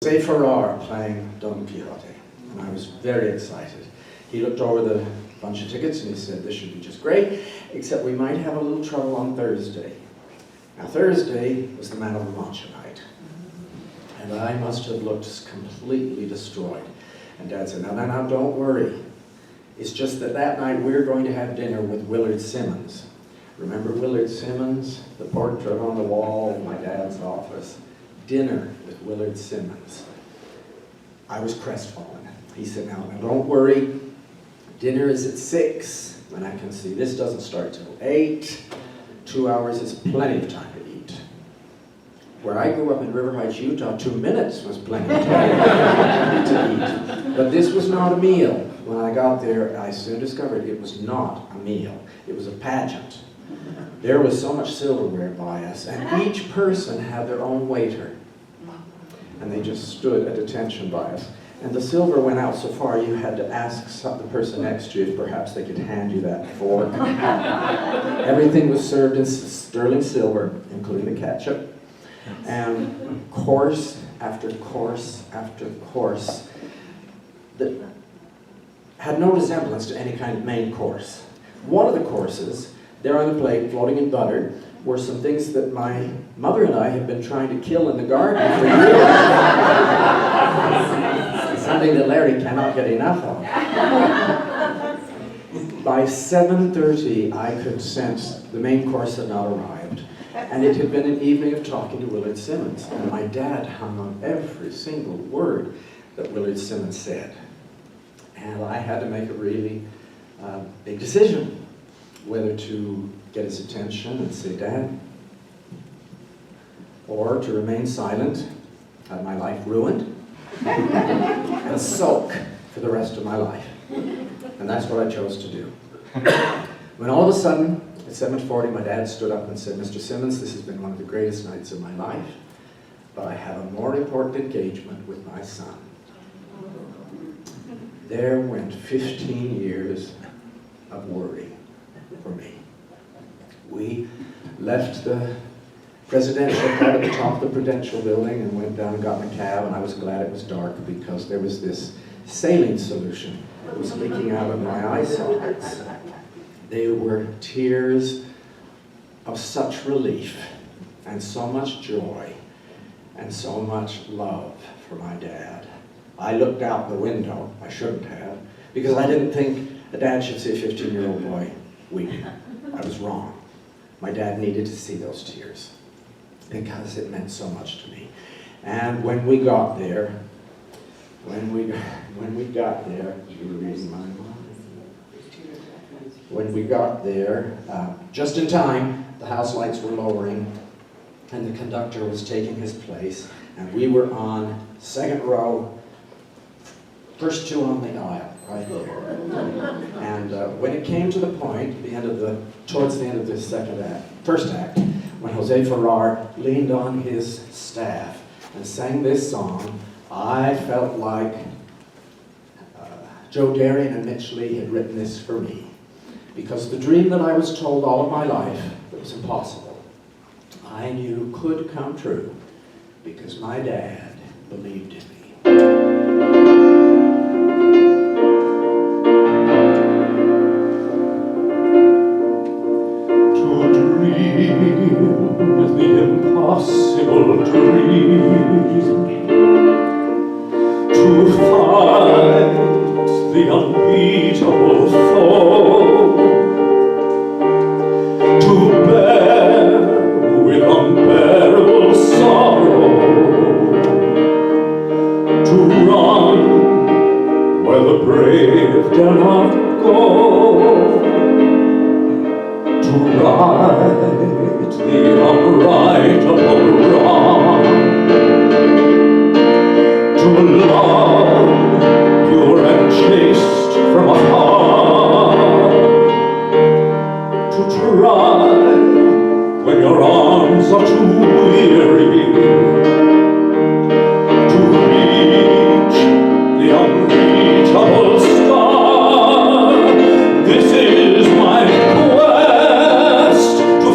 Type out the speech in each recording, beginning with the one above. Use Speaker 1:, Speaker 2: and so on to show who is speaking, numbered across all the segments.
Speaker 1: Jose Ferrar playing Don Quixote, and I was very excited. He looked over the bunch of tickets and he said, this should be just great, except we might have a little trouble on Thursday. Now Thursday was the Man of La Mancha night, and I must have looked completely destroyed. And Dad said, no, don't worry. It's just that that night we're going to have dinner with Willard Simmons. Remember Willard Simmons? The portrait on the wall in my dad's office. Dinner with Willard Simmons. I was crestfallen. He said, now don't worry. Dinner is at 6, and I can see this doesn't start till 8. 2 hours is plenty of time to eat. Where I grew up in River Heights, Utah, 2 minutes was plenty of time to eat. But this was not a meal. When I got there, I soon discovered it was not a meal. It was a pageant. There was so much silverware by us, and each person had their own waiter. And they just stood at attention by us. And the silver went out so far you had to ask the person next to you if perhaps they could hand you that fork. Everything was served in sterling silver, including the ketchup. And course after course after course that had no resemblance to any kind of main course. One of the courses, there on the plate, floating in butter, were some things that my mother and I had been trying to kill in the garden for years. Something that Larry cannot get enough of. By 7:30, I could sense the main course had not arrived. And it had been an evening of talking to Willard Simmons. And my dad hung on every single word that Willard Simmons said. And I had to make a really big decision. Whether to get his attention and say, Dad, or to remain silent, have my life ruined, and sulk for the rest of my life. And that's what I chose to do. When all of a sudden, at 7:40, my dad stood up and said, Mr. Simmons, this has been one of the greatest nights of my life, but I have a more important engagement with my son. There went 15 years of worry for me. We left the presidential club at the top of the Prudential building and went down and got in a cab, and I was glad it was dark because there was this saline solution that was leaking out of my eye sockets. They were tears of such relief and so much joy and so much love for my dad. I looked out the window, I shouldn't have, because I didn't think a dad should see a 15-year-old boy weeping. I was wrong. My dad needed to see those tears because it meant so much to me. And when we got there, you were reading my mind. When we got there, just in time, the house lights were lowering and the conductor was taking his place, and we were on second row, first two on the aisle, right there. And when it came to the point, towards the end of the first act, when Jose Ferrar leaned on his staff and sang this song, I felt like Joe Darian and Mitch Lee had written this for me. Because the dream that I was told all of my life that was impossible, I knew could come true because my dad believed in me.
Speaker 2: Impossible dream to fight the unbeatable foe, to bear with unbearable sorrow, to run where the brave dare not go, to ride the unrightable wrong, to love pure and chaste from afar, to try when your arms are too weary, to reach the unreachable star. This is my quest, to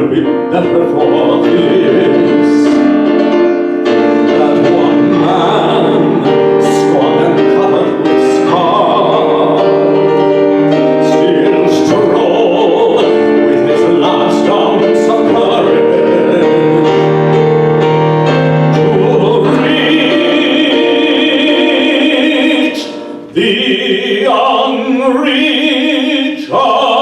Speaker 2: will be better for this. That one man, scorned and covered with scars, still to roll with his last ounce of courage to reach the unreachable.